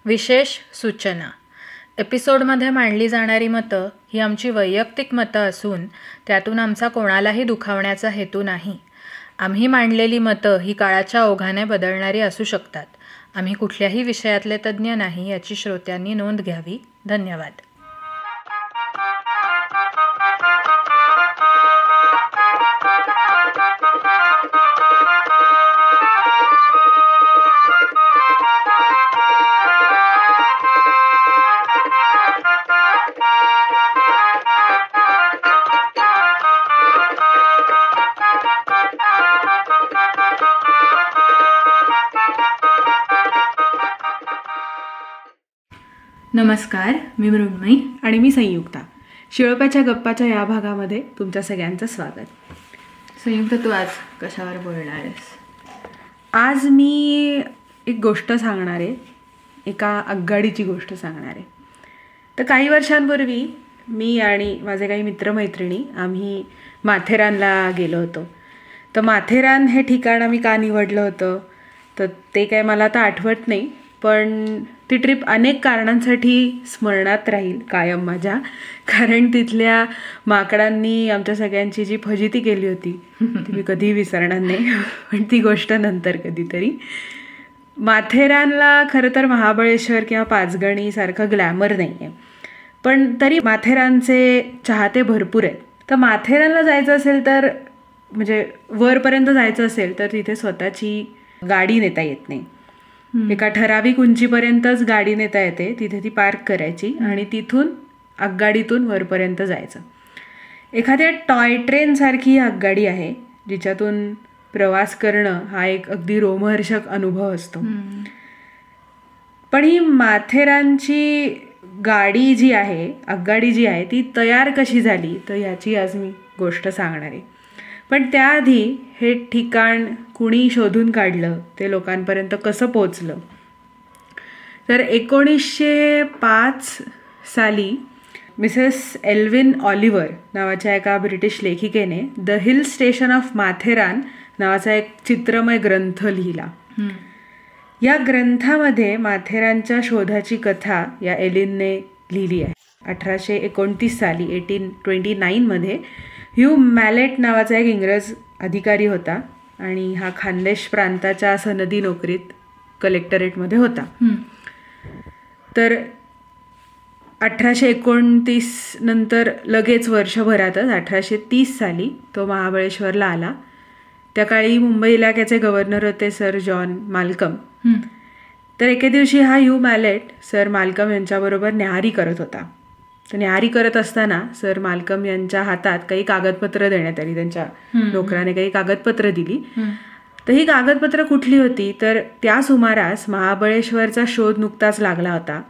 विशेष सूचना. एपिसोडमध्ये मांडली जाणारी मतं ही आमची वैयक्तिक मतं असून त्यातून आमचा कोणालाही दुखावण्याचा हेतू नाही. आम्ही मांडलेली मतं ही काळाच्या ओघाने बदलणारी असू शकतात. आम्ही कुठल्याही विषयातले तज्ज्ञ नाही याची श्रोत्यांनी नोंद घ्यावी. धन्यवाद. नमस्कार, मी मृण्मयी आणि मी संयुक्ता. शिळोप्याच्या गप्पाच्या या भागामध्ये तुमच्या सगळ्यांचं स्वागत. संयुक्ता, तू आज कशावर बोलणार आहेस? आज मी एक गोष्ट सांगणार आहे, एका आगगाडीची गोष्ट सांगणार आहे. तर काही वर्षांपूर्वी मी आणि माझे काही मित्रमैत्रिणी आम्ही माथेरानला गेलो होतो. तर माथेरान हे ठिकाण आम्ही का निवडलं होतं तर ते काय मला आता आठवत नाही, पण ती ट्रिप अनेक कारणांसाठी स्मरणात राहील कायम माझ्या. कारण तिथल्या माकडांनी आमच्या सगळ्यांची जी फजिती केली होती ती मी कधीही विसरणार नाही. पण ती गोष्ट नंतर कधीतरी. माथेरानला खरं तर महाबळेश्वर किंवा पाचगणीसारखं ग्लॅमर नाही आहे, पण तरी माथेरानचे चाहते भरपूर आहेत. तर माथेरानला जायचं असेल तर म्हणजे वरपर्यंत जायचं असेल तर तिथे स्वतःची गाडी नेता येत नाही. एका ठराविक उंचीपर्यंतच गाडी नेता येते, तिथे ती पार्क करायची आणि तिथून आगगाडीतून वरपर्यंत जायचं. एखाद्या टॉय ट्रेनसारखी आगगाडी आहे जिच्यातून प्रवास करणं हा एक अगदी रोमहर्षक अनुभव असतो. पण ही माथेरानची गाडी जी आहे, आगगाडी जी आहे, ती तयार कशी झाली तर याची आज मी गोष्ट सांगणार आहे. पण त्याआधी हे ठिकाण कुणी शोधून काढलं, ते लोकांपर्यंत कसं पोचलं, तर 1905 साली मिसेस एल्विन ऑलिव्हर नावाच्या एका ब्रिटिश लेखिकेने the hill station of Matheran नावाचा एक चित्रमय ग्रंथ लिहिला. या ग्रंथामध्ये माथेरानच्या शोधाची कथा या एलिनने लिहिली आहे. 1829 साली 1829 ह्यू मॅलेट नावाचा एक इंग्रज अधिकारी होता आणि हा खानदेश प्रांताच्या सनदी नोकरीत कलेक्टरेटमध्ये होता. तर 1829 नंतर लगेच वर्षभरातच 1830 साली तो महाबळेश्वरला आला. त्या काळी मुंबई इलाक्याचे गव्हर्नर होते सर जॉन माल्कम. तर एके दिवशी हा ह्यू मॅलेट सर माल्कम यांच्याबरोबर न्याहारी करत होता. तर न्याहारी करत असताना सर माल्कम यांच्या हातात काही कागदपत्र देण्यात आली. त्यांच्या नोकराने काही कागदपत्र दिली. तर ही कागदपत्र कुठली होती तर त्या सुमारास महाबळेश्वरचा शोध नुकताच लागला होता.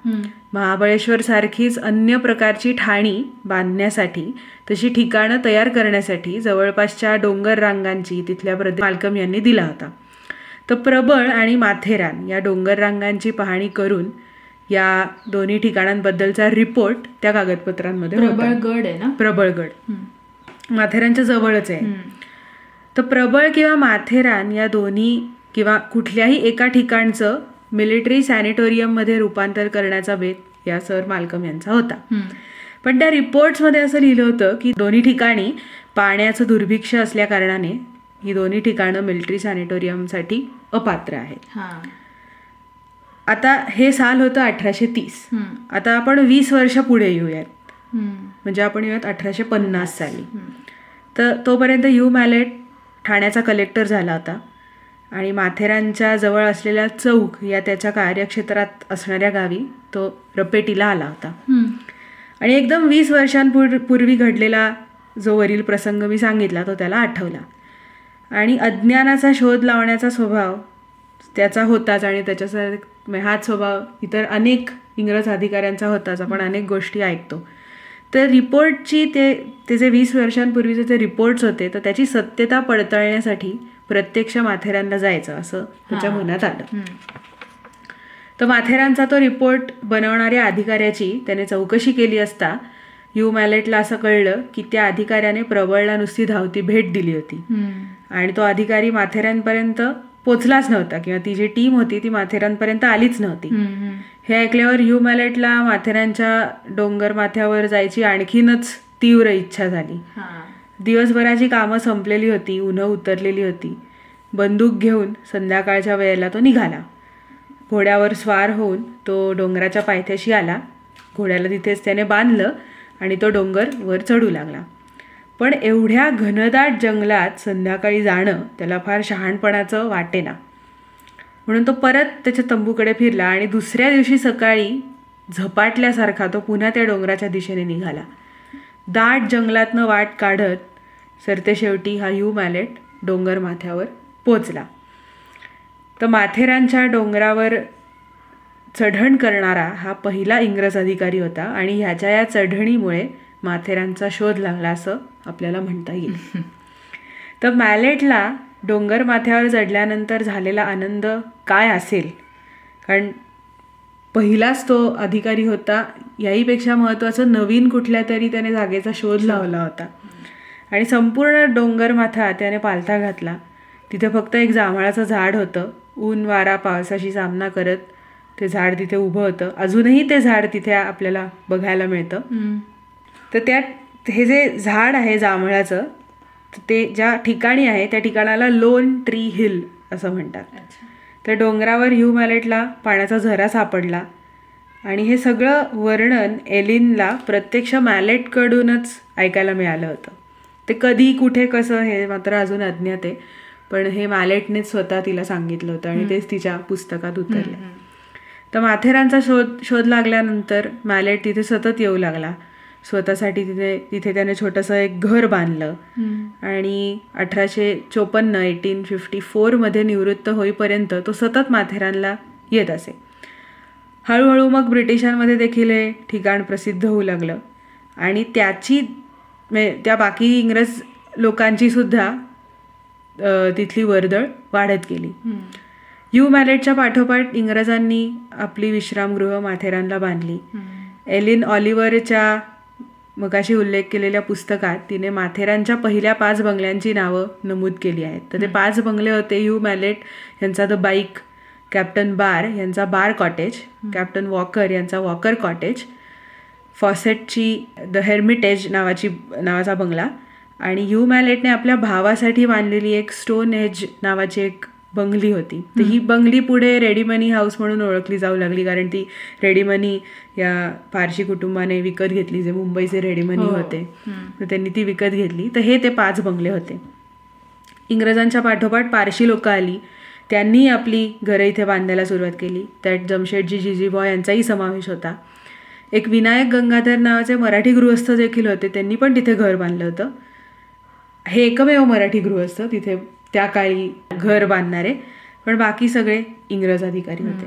महाबळेश्वर सारखीच अन्य प्रकारची ठाणी बांधण्यासाठी, तशी ठिकाणं तयार करण्यासाठी जवळपासच्या डोंगर रांगांची तिथल्या माल्कम यांनी दिला होता. तर प्रबळ आणि माथेरान या डोंगर रांगांची पाहणी करून या दोन्ही ठिकाणांबद्दलचा रिपोर्ट त्या कागदपत्रांमध्ये होता. प्रबळगड आहे ना? प्रबळगड माथेरानच्या जवळच आहे. तर प्रबळ किंवा माथेरान या दोन्ही किंवा कुठल्याही एका ठिकाणचं मिलिटरी सॅनिटोरियममध्ये रूपांतर करण्याचा बेत या सर माल्कम यांचा होता. पण त्या रिपोर्ट्समध्ये असं लिहिलं होतं की दोन्ही ठिकाणी पाण्याचं दुर्भिक्ष असल्या कारणाने ही दोन्ही ठिकाणं मिलिटरी सॅनिटोरियमसाठी अपात्र आहेत. आता हे साल होतं 1830. आता आपण 20 वर्ष पुढे येऊयात, म्हणजे आपण येऊयात 1850 साली. तर तोपर्यंत ह्यू मॅलेट ठाण्याचा कलेक्टर झाला होता आणि माथेरानच्या जवळ असलेल्या चौक या त्याच्या कार्यक्षेत्रात असणाऱ्या गावी तो रपेटीला आला होता. आणि एकदम 20 वर्षांपूर्वी घडलेला जो वरील प्रसंग मी सांगितला तो त्याला आठवला. आणि अज्ञानाचा शोध लावण्याचा स्वभाव त्याचा होताच आणि त्याच्यासारखा हाच स्वभाव इतर अनेक इंग्रज अधिकाऱ्यांचा होताच. आपण अनेक गोष्टी ऐकतो. तर रिपोर्टची ते जे 20 वर्षांपूर्वीचे जे रिपोर्ट्स होते तर त्याची सत्यता पडताळण्यासाठी प्रत्यक्ष माथेरानला जायचं असं त्याच्या मनात आलं. तर माथेरानचा तो रिपोर्ट बनवणाऱ्या अधिकाऱ्याची त्याने चौकशी केली असता ह्यू मॅलेटला असं कळलं की त्या अधिकाऱ्याने प्रबळला नुसती धावती भेट दिली होती आणि तो अधिकारी माथेरानपर्यंत पोचलाच नव्हता किंवा ती जी टीम होती ती माथेरानपर्यंत आलीच नव्हती. हे ऐकल्यावर ह्यू मॅलेटला माथेरानच्या डोंगर माथ्यावर जायची आणखीनच तीव्र इच्छा झाली. दिवसभराची कामं संपलेली होती, उन्हं उतरलेली होती. बंदूक घेऊन संध्याकाळच्या वेळेला तो निघाला. घोड्यावर स्वार होऊन तो डोंगराच्या पायथ्याशी आला. घोड्याला तिथेच त्याने बांधलं आणि तो डोंगर वर चढू लागला. पण एवढ्या घनदाट जंगलात संध्याकाळी जाणं त्याला फार शहाणपणाचं वाटेना. म्हणून तो परत त्याच्या तंबूकडे फिरला आणि दुसऱ्या दिवशी सकाळी झपाटल्यासारखा तो पुन्हा त्या डोंगराच्या दिशेने निघाला. दाट जंगलातनं वाट काढत सरतेशेवटी हा ह्यू मॅलेट डोंगर माथ्यावर पोचला. तर माथेरानच्या डोंगरावर चढण करणारा हा पहिला इंग्रज अधिकारी होता आणि ह्याच्या या चढणीमुळे माथेरानचा शोध लागला असं आपल्याला म्हणता येईल. तर मॅलेटला डोंगर माथ्यावर चढल्यानंतर झालेला आनंद काय असेल, कारण पहिलाच तो अधिकारी होता. याहीपेक्षा महत्त्वाचं नवीन कुठल्या तरी त्याने जागेचा शोध लावला होता आणि संपूर्ण डोंगर माथा त्याने पालथा घातला. तिथे फक्त एक जांभळाचं झाड होतं. ऊन वारा पावसाशी सामना करत ते झाड तिथे उभं होतं. अजूनही ते झाड तिथे आपल्याला बघायला मिळतं. तर त्यात हे जे झाड आहे जांभळाचं, ते ज्या ठिकाणी आहे त्या ठिकाणाला लोन ट्री हिल असं म्हणतात. तर डोंगरावर ह्यू मॅलेटला पाण्याचा झरा सापडला आणि हे सगळं वर्णन एलिनला प्रत्यक्ष मॅलेटकडूनच ऐकायला मिळालं होतं. ते कधी कुठे कसं हे मात्र अजून अज्ञात आहे, पण हे मॅलेटनेच स्वतः तिला सांगितलं होतं आणि तेच तिच्या पुस्तकात उतरलं. तर माथेरानचा शोध लागल्यानंतर मॅलेट तिथे सतत येऊ लागला. स्वतःसाठी तिथे त्याने छोटंसं एक घर बांधलं आणि 1854 मध्ये निवृत्त होईपर्यंत तो सतत माथेरानला येत असे. हळूहळू मग ब्रिटिशांमध्ये देखील हे ठिकाण प्रसिद्ध होऊ लागलं आणि त्या बाकी इंग्रज लोकांची सुद्धा तिथली वर्दळ वाढत गेली. ह्यू मॅलेटच्या पाठोपाठ इंग्रजांनी आपली विश्रामगृह माथेरानला बांधली. एलिन ऑलिव्हरच्या मगाशी उल्लेख केलेल्या पुस्तकात तिने माथेरानच्या पहिल्या 5 बंगल्यांची नावं नमूद केली आहेत. तर ते 5 बंगले होते ह्यू मॅलेट यांचा द बाईक, कॅप्टन बार यांचा बार कॉटेज, कॅप्टन वॉकर यांचा वॉकर कॉटेज, फॉसेटची द हेर्मिटेज नावाचा बंगला आणि ह्यू मॅलेटने आपल्या भावासाठी बांधलेली एक स्टोन एज नावाची एक बंगली होती. तर ही बंगली पुढे रेडीमनी हाऊस म्हणून ओळखली जाऊ लागली, कारण ती रेडीमनी या पारशी कुटुंबाने विकत घेतली, जे मुंबईचे रेडीमनी होते. तर त्यांनी ती विकत घेतली. तर हे ते 5 बंगले होते. इंग्रजांच्या पाठोपाठ पारशी लोक आली, त्यांनी आपली घरं इथे बांधायला सुरुवात केली. त्यात जमशेदजी जिजीबॉय यांचाही समावेश होता. एक विनायक गंगाधर नावाचे मराठी गृहस्थ देखील होते, त्यांनी पण तिथे घर बांधलं होतं. हे एकमेव मराठी गृहस्थ तिथे त्या काळी घर बांधणारे, पण बाकी सगळे इंग्रज अधिकारी होते.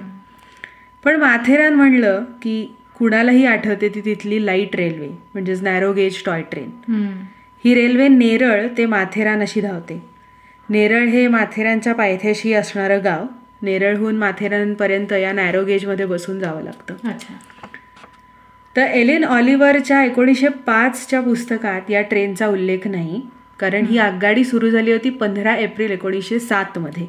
पण माथेरान म्हणलं की कुणालाही आठवते ती तिथली लाईट रेल्वे, म्हणजेच नॅरो गेज टॉय ट्रेन. ही रेल्वे नेरळ ते माथेरान अशी धावते. नेरळ हे माथेरानच्या पायथ्याशी असणारं गाव. नेरळहून माथेरानपर्यंत या नॅरो गेजमध्ये बसून जावं लागतं. तर एलिन ऑलिव्हरच्या 1905च्या पुस्तकात या ट्रेनचा उल्लेख नाही, कारण ही आगगाडी सुरू झाली होती 15 एप्रिल 1907 मध्ये.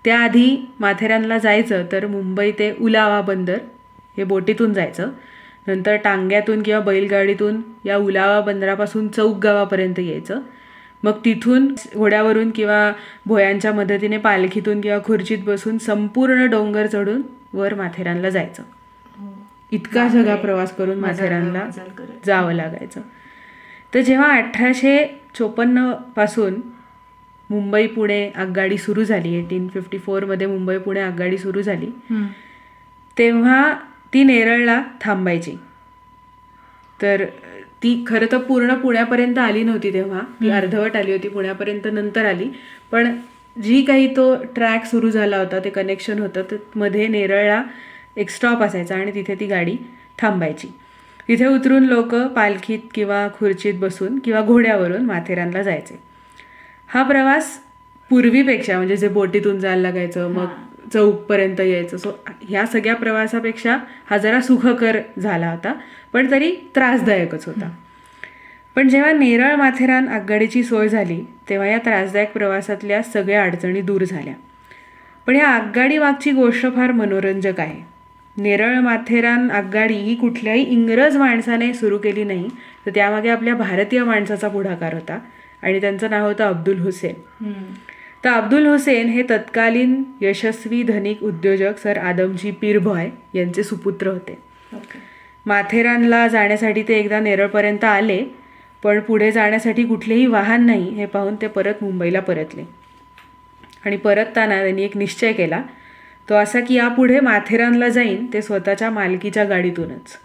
त्याआधी माथेरानला जायचं तर मुंबई ते उलावा बंदर हे बोटीतून जायचं. नंतर टांग्यातून किंवा बैलगाडीतून या उलावा बंदरापासून चौक गावापर्यंत यायचं. मग तिथून घोड्यावरून किंवा भोयांच्या मदतीने पालखीतून किंवा खुर्चीत बसून संपूर्ण डोंगर चढून वर माथेरानला जायचं. इतका सगळा प्रवास करून माथेरानला जावं लागायचं. तर जेव्हा 1854 पासून मुंबई पुणे आगगाडी सुरू झाली, 1854 मध्ये मुंबई पुणे आगगाडी सुरू झाली, तेव्हा ती नेरळला थांबायची. तर ती खरं तर पूर्ण पुण्यापर्यंत आली नव्हती, तेव्हा ती अर्धवट आली होती, पुण्यापर्यंत नंतर आली. पण जी काही तो ट्रॅक सुरू झाला होता, ते कनेक्शन होतं, तर मध्ये नेरळला एक स्टॉप असायचा आणि तिथे ती गाडी थांबायची. तिथे उतरून लोक पालखीत किंवा खुर्चीत बसून किंवा घोड्यावरून माथेरानला जायचे. हा प्रवास पूर्वीपेक्षा, म्हणजे जे बोटीतून जायला लागायचं, मग चौकपर्यंत यायचं, सो ह्या सगळ्या प्रवासापेक्षा हा जरा सुखकर झाला होता, पण तरी त्रासदायकच होता. पण जेव्हा नेरळ माथेरान आगगाडीची सोय झाली तेव्हा या त्रासदायक प्रवासातल्या सगळ्या अडचणी दूर झाल्या. पण या आगगाडी मागची गोष्ट फार मनोरंजक आहे. नेरळ माथेरान आगगाडी ही कुठल्याही इंग्रज माणसाने सुरू केली नाही, तर त्यामागे आपल्या भारतीय माणसाचा पुढाकार होता आणि त्यांचं नाव होतं अब्दुल हुसेन. तर अब्दुल हुसेन हे तत्कालीन यशस्वी धनिक उद्योजक सर आदमजी पीरभॉय यांचे सुपुत्र होते. माथेरानला जाण्यासाठी ते एकदा नेरळपर्यंत आले, पण पुढे जाण्यासाठी कुठलेही वाहन नाही हे पाहून ते परत मुंबईला परतले. आणि परतताना त्यांनी एक निश्चय केला, तो असा की यापुढे माथेरानला जाईन ते स्वतःच्या मालकीच्या गाडीतूनच.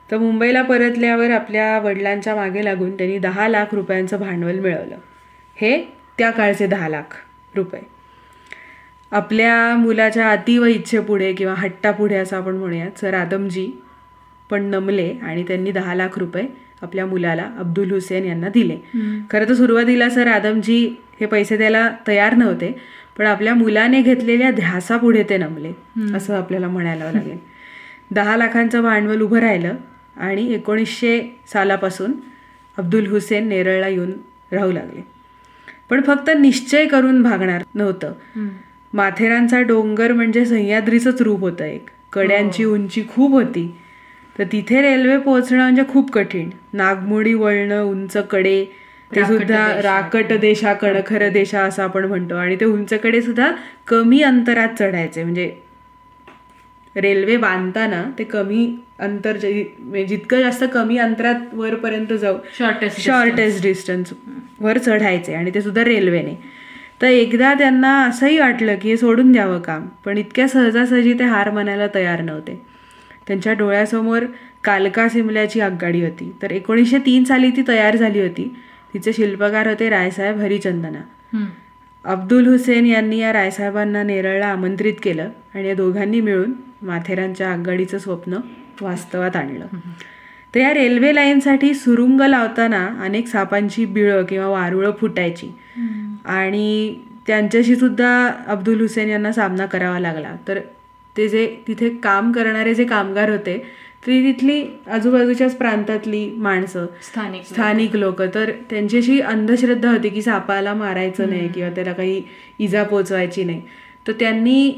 तर मुंबईला परतल्यावर आपल्या वडिलांच्या मागे लागून त्यांनी 10 लाख रुपयांचं भांडवल मिळवलं. हे त्या काळचे 10 लाख रुपये. आपल्या मुलाच्या अतीव इच्छेपुढे किंवा हट्टापुढे असं आपण म्हणूयात, सर आदमजी पण नमले आणि त्यांनी 10 लाख रुपये आपल्या मुलाला अब्दुल हुसेन यांना दिले. खरं तर सुरुवातीला सर आदमजी हे पैसे द्यायला तयार नव्हते, पण आपल्या मुलाने घेतलेल्या ध्यासापुढे ते नमले असं आपल्याला म्हणायला लागेल. 10 लाखांचं भांडवल उभं राहिलं आणि 1900 सालापासून अब्दुल हुसेन नेरळला येऊन राहू लागले. पण फक्त निश्चय करून भागणार नव्हतं. माथेरानचा डोंगर म्हणजे सह्याद्रीचंच रूप होतं एक. कड्यांची उंची खूप होती, तर तिथे रेल्वे पोहोचणं म्हणजे खूप कठीण. नागमोडी वळणं, उंच कडे, ते सुद्धा राकट देशा कणखर देशा असं आपण म्हणतो. आणि ते उंच कडे सुद्धा कमी अंतरात चढायचे. म्हणजे रेल्वे बांधताना ते कमी अंतर जितकं जास्त कमी अंतरात वरपर्यंत जाऊ शॉर्टेस्ट डिस्टन्स वर चढायचे, आणि ते सुद्धा रेल्वेने. तर एकदा त्यांना असंही वाटलं की हे सोडून द्यावं काम, पण इतक्या सहजासहजी ते हार मानायला तयार नव्हते. त्यांच्या डोळ्यासमोर कालका सिमल्याची आगगाडी होती. तर 1903 साली ती तयार झाली होती. तिचे शिल्पकार होते रायसाहेब हरिचंदना. अब्दुल हुसेन यांनी या रायसाहेबांना नेरळला आमंत्रित केलं आणि या दोघांनी मिळून माथेरानच्या आगगाडीचं स्वप्न वास्तवात आणलं. तर या रेल्वे लाईनसाठी सुरुंग लावताना अनेक सापांची बिळं किंवा वारुळं फुटायची आणि त्यांच्याशी सुद्धा अब्दुल हुसेन यांना सामना करावा लागला. तर ते जे तिथे काम करणारे जे कामगार होते, ती तिथली आजूबाजूच्याच प्रांतातली माणसं, स्थानिक लोक, तर त्यांच्याशी अंधश्रद्धा होती की सापाला मारायचं नाही किंवा त्याला काही इजा पोचवायची नाही. तर त्यांनी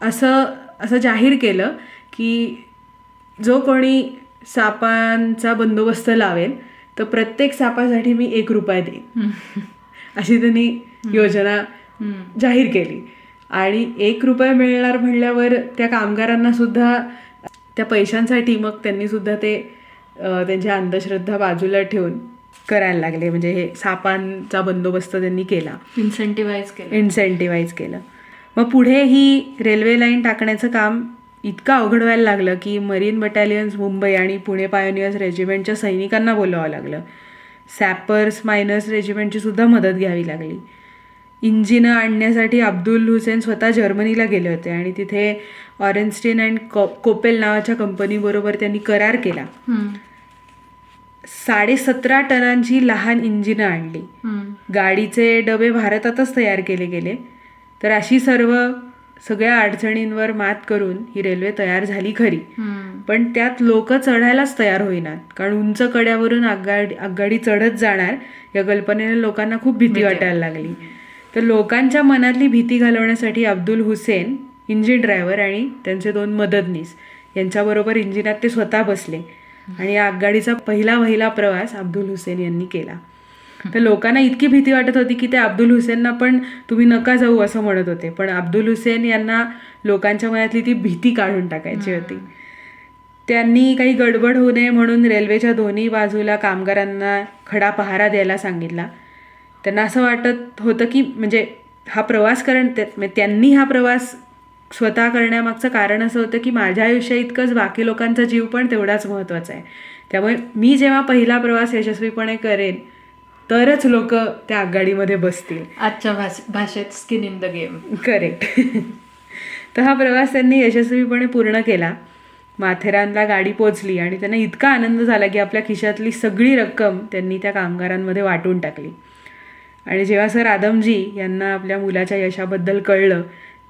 असं जाहीर केलं की जो कोणी सापांचा बंदोबस्त लावेल तर प्रत्येक सापासाठी मी 1 रुपया देईन, अशी त्यांनी योजना जाहीर केली. आणि 1 रुपया मिळणार म्हणल्यावर त्या कामगारांना सुद्धा त्या पैशांसाठी मग त्यांनी सुद्धा ते त्यांच्या अंधश्रद्धा बाजूला ठेवून करायला लागले. म्हणजे हे सापांचा बंदोबस्त त्यांनी केला, इन्सेंटिव्हाइज केलं. मग पुढे ही रेल्वे लाईन टाकण्याचं काम इतकं अवघड व्हायला लागलं की मरीन बटालियन्स मुंबई आणि पुणे पायोनियर्स रेजिमेंटच्या सैनिकांना बोलावं लागलं. सॅपर्स मायनर्स रेजिमेंटची सुद्धा मदत घ्यावी लागली. इंजिनं आणण्यासाठी अब्दुल हुसेन स्वतः जर्मनीला गेले होते आणि तिथे ऑरेन्स्टीन अँड कोपेल नावाच्या कंपनीबरोबर त्यांनी करार केला. 17.5 टनांची लहान इंजिनं आणली. गाडीचे डबे भारतातच तयार केले गेले. तर अशी सगळ्या अडचणींवर मात करून ही रेल्वे तयार झाली खरी, पण त्यात लोक चढायलाच तयार होईनात. कारण उंच कड्यावरून आगगाडी चढत जाणार या कल्पनेने लोकांना खूप भीती वाटायला लागली. तर लोकांच्या मनातली भीती घालवण्यासाठी अब्दुल हुसेन, इंजिन ड्रायव्हर आणि त्यांचे 2 मदतनीस यांच्याबरोबर इंजिनात ते स्वतः बसले आणि या आगगाडीचा पहिला प्रवास अब्दुल हुसेन यांनी केला. तर लोकांना इतकी भीती वाटत होती की ते अब्दुल हुसेनना पण तुम्ही नका जाऊ असं म्हणत होते, पण अब्दुल हुसेन यांना लोकांच्या मनातली ती भीती काढून टाकायची होती. त्यांनी काही गडबड होऊ नये म्हणून रेल्वेच्या दोन्ही बाजूला कामगारांना खडा पहारा द्यायला सांगितला. त्यांना असं वाटत होतं की म्हणजे हा प्रवास त्यांनी हा प्रवास स्वतः करण्यामागचं कारण असं होतं की माझ्या आयुष्या इतकंच बाकी लोकांचा जीव पण तेवढाच महत्त्वाचा आहे. त्यामुळे मी जेव्हा पहिला प्रवास यशस्वीपणे करेन तरच लोक त्या आगगाडीमध्ये बसतील. आजच्या भाषेत skin in the game. Correct. तर हा प्रवास त्यांनी यशस्वीपणे पूर्ण केला. माथेरानला गाडी पोचली आणि त्यांना इतका आनंद झाला की आपल्या खिशातली सगळी रक्कम त्यांनी त्या कामगारांमध्ये वाटून टाकली. आणि जेव्हा सर आदमजी यांना आपल्या मुलाच्या यशाबद्दल कळलं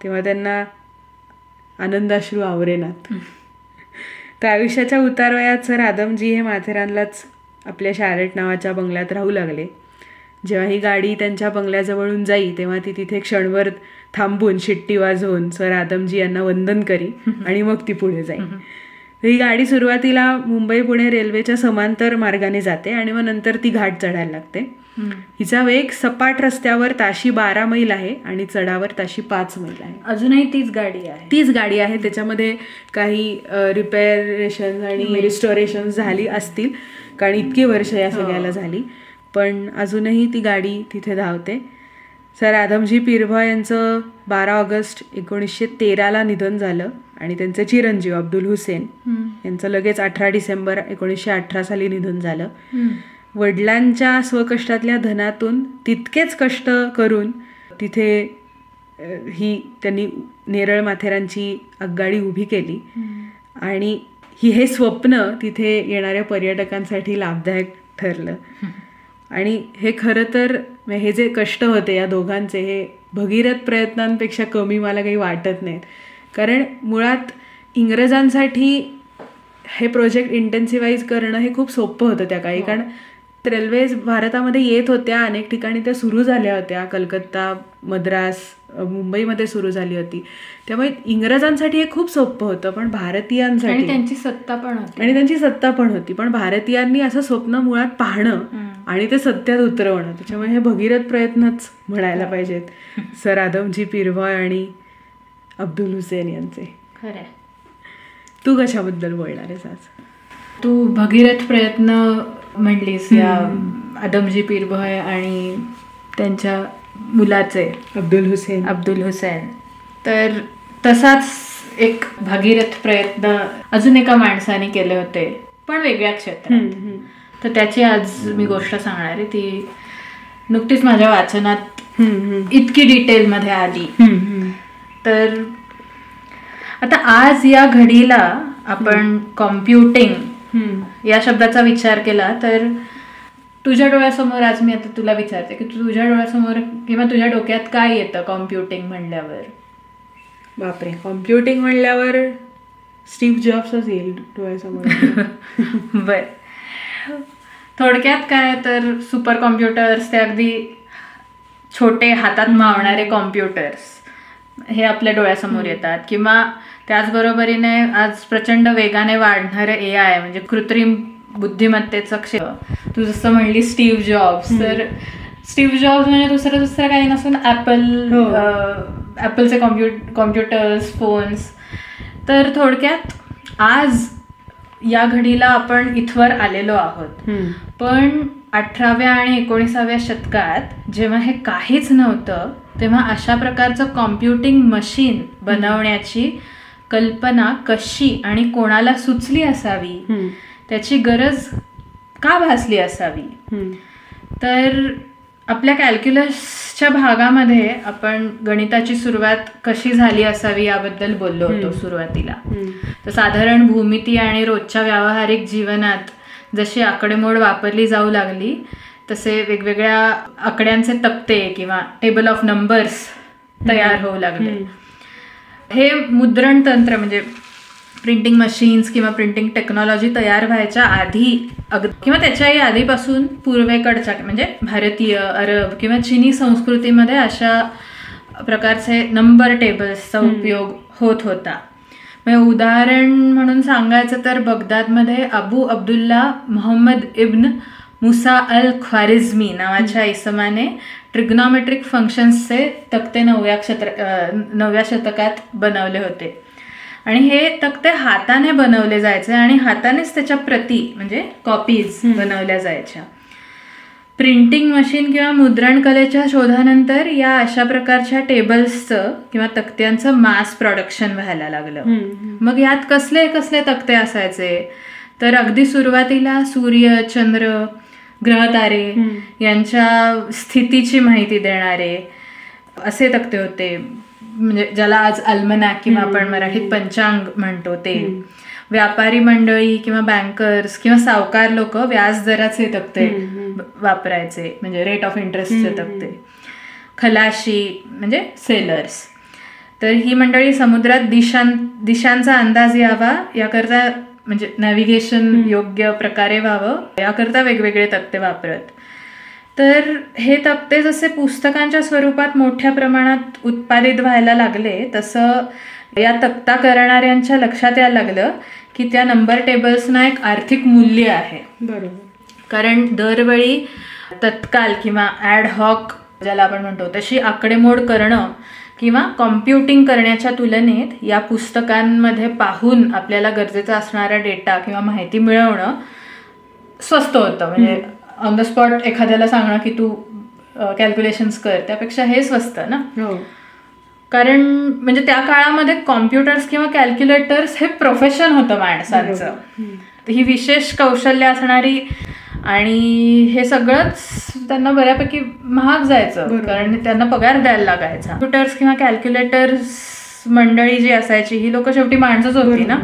तेव्हा त्यांना आनंदाश्रू आवरेनात. तर आयुष्याच्या उतारवयात सर आदमजी हे माथेरानलाच आपल्या शॅरेट नावाच्या बंगल्यात राहू लागले. जेव्हा ही गाडी त्यांच्या बंगल्याजवळून जाई तेव्हा ती तिथे क्षणभर थांबून शिट्टी वाजवून सर आदमजी यांना वंदन करी आणि मग ती पुढे जाईल. ही गाडी सुरुवातीला मुंबई पुणे रेल्वेच्या समांतर मार्गाने जाते आणि मग नंतर ती घाट चढायला लागते. हिचा वेग सपाट रस्त्यावर ताशी 12 मैल आहे आणि चढावर ताशी 5 मैल आहे. अजूनही तीच गाडी आहे. त्याच्यामध्ये काही रिपेरेशन आणि रिस्टोरेशन झाली असतील, कारण इतकी वर्ष या सगळ्याला झाली, पण अजूनही ती गाडी तिथे धावते. सर आदमजी पिरभा यांचं 12 ऑगस्ट 1913 निधन झालं आणि त्यांचे चिरंजीव अब्दुल हुसेन यांचं लगेच 18 डिसेंबर 1918 साली निधन झालं. वडिलांच्या स्वकष्टातल्या धनातून तितकेच कष्ट करून तिथे त्यांनी नेरळ माथेरानची आगगाडी उभी केली आणि हे स्वप्न तिथे येणाऱ्या पर्यटकांसाठी लाभदायक ठरलं. आणि हे खरं तर हे जे कष्ट होते या दोघांचे, हे भगीरथ प्रयत्नांपेक्षा कमी मला काही वाटत नाहीत. कारण मुळात इंग्रजांसाठी हे प्रोजेक्ट इंटेन्सिवाईज करणं हे खूप सोपं होतं त्या काळी, कारण रेल्वेज भारतामध्ये येत होत्या, अनेक ठिकाणी त्या सुरू झाल्या होत्या, कलकत्ता, मद्रास, मुंबईमध्ये सुरू झाली होती. त्यामुळे इंग्रजांसाठी हे खूप सोपं होतं, पण भारतीयांसाठी त्यांची सत्ता पण होती. पण भारतीयांनी असं स्वप्न मुळात पाहणं आणि ते सत्यात उतरवणं, त्याच्यामुळे हे भगीरथ प्रयत्नच म्हणायला पाहिजेत सर आदमजी पिरभॉय आणि अब्दुल हुसेन यांचे. खरंय. तू कशाबद्दल बोलणार आहेस आज? तू भगीरथ प्रयत्न म्हणलीस या आदमजी पिरभॉय आणि त्यांच्या मुलाचे अब्दुल हुसेन. तर तसाच एक भगीरथ प्रयत्न अजून एका माणसाने केले होते, पण वेगळ्या क्षेत्रात. तर त्याची आज मी गोष्ट सांगणार आहे. ती नुकतीच माझ्या वाचनात इतकी डिटेलमध्ये आली. तर आता आज या घडीला आपण कॉम्प्युटिंग या शब्दाचा विचार केला तर तुझ्या डोळ्यासमोर, आज मी आता तुला विचारते की तुझ्या डोळ्यासमोर किंवा तुझ्या डोक्यात काय येतं कॉम्प्युटिंग म्हणल्यावर? बापरे, कॉम्प्युटिंग म्हणल्यावर स्टीव्ह जॉब्सच येईल डोळ्यासमोर. बर, थोडक्यात काय तर सुपर कॉम्प्युटर्स, ते अगदी छोटे हातात मावणारे कॉम्प्युटर्स हे आपल्या डोळ्यासमोर येतात. किंवा त्याचबरोबरीने आज प्रचंड वेगाने वाढणारे AI म्हणजे कृत्रिम बुद्धिमत्तेचं क्षेत्र. तू जसं म्हणली स्टीव्ह जॉब्स, तर स्टीव्ह जॉब्स म्हणजे दुसरं काही नसून ॲपलचे कॉम्प्युटर्स, फोन्स. तर थोडक्यात आज या घडीला आपण इथवर आलेलो आहोत. पण 18व्या आणि 19व्या शतकात जेव्हा हे काहीच नव्हतं, तेव्हा अशा प्रकारचं कॉम्प्युटिंग मशीन बनवण्याची कल्पना कशी आणि कोणाला सुचली असावी, त्याची गरज का भासली असावी? तर आपल्या कॅल्क्युलसच्या भागामध्ये आपण गणिताची सुरुवात कशी झाली असावी याबद्दल बोललो होतो सुरुवातीला. तर साधारण भूमिती आणि रोजच्या व्यावहारिक जीवनात जशी आकडेमोड वापरली जाऊ लागली तसे वेगवेगळ्या आकड्यांचे तक्ते किंवा टेबल ऑफ नंबर्स तयार होऊ लागले. हे मुद्रण तंत्र म्हणजे प्रिंटिंग मशीन्स किंवा प्रिंटिंग टेक्नॉलॉजी तयार व्हायच्या आधी किंवा त्याच्याही आधीपासून पूर्वेकडच्या म्हणजे भारतीय, अरब किंवा चिनी संस्कृतीमध्ये अशा प्रकारचे नंबर टेबल्सचा उपयोग होत होता. म्हणजे उदाहरण म्हणून सांगायचं तर बगदादमध्ये अबू अब्दुल्ला मोहम्मद इब्न मुसा अल ख्वारिझमी नावाच्या इसमाने ट्रिग्नॉमेट्रिक फंक्शन्सचे तक्ते 9व्या शतकात बनवले होते. आणि हे तक्ते हाताने बनवले जायचे आणि हातानेच त्याच्या प्रती म्हणजे कॉपीज बनवल्या जायच्या. प्रिंटिंग मशीन किंवा मुद्रण कलेच्या शोधानंतर या अशा प्रकारच्या टेबल्सचं किंवा तक्त्यांचं मास प्रोडक्शन व्हायला लागलं. मग यात कसले कसले तक्ते असायचे तर अगदी सुरुवातीला सूर्य, चंद्र, ग्रहतारे यांच्या स्थितीची माहिती देणारे असे तक्ते होते, म्हणजे ज्याला आज अल्मनॅक किंवा आपण मराठीत पंचांग म्हणतो ते. व्यापारी मंडळी किंवा बँकर्स किंवा सावकार लोक व्याजदराचे तक्ते वापरायचे, म्हणजे रेट ऑफ इंटरेस्टचे तक्ते. खलाशी म्हणजे सेलर्स, तर ही मंडळी समुद्रात दिशांचा अंदाज यावा याकरता म्हणजे नॅव्हिगेशन योग्य प्रकारे व्हावं याकरता वेगवेगळे तक्ते वापरत. तर हे तक्ते जसे पुस्तकांच्या स्वरूपात मोठ्या प्रमाणात उत्पादित व्हायला लागले तसं या तक्ता करणाऱ्यांच्या लक्षात यायला लागलं की त्या नंबर टेबल्सना एक आर्थिक मूल्य आहे. बरोबर. कारण दरवेळी तत्काल किंवा ॲड हॉक ज्याला आपण म्हणतो तशी आकडेमोड करणं किंवा कॉम्प्युटिंग करण्याच्या तुलनेत या पुस्तकांमध्ये पाहून आपल्याला गरजेचा असणारा डेटा किंवा माहिती मिळवणं स्वस्त होतं. म्हणजे ऑन द स्पॉट एखाद्याला सांगणं की तू कॅल्क्युलेशन्स कर त्यापेक्षा हे स्वस्त ना. कारण म्हणजे त्या काळामध्ये कॉम्प्युटर्स किंवा कॅल्क्युलेटर्स हे प्रोफेशन होतं माणसांचं. ही विशेष कौशल्य असणारी आणि हे सगळंच त्यांना बऱ्यापैकी महाग जायचं कारण त्यांना पगार द्यायला लागायचा. कॉम्प्युटर्स किंवा कॅल्क्युलेटर्स मंडळी जी असायची ही लोक शेवटी माणसंच होती ना,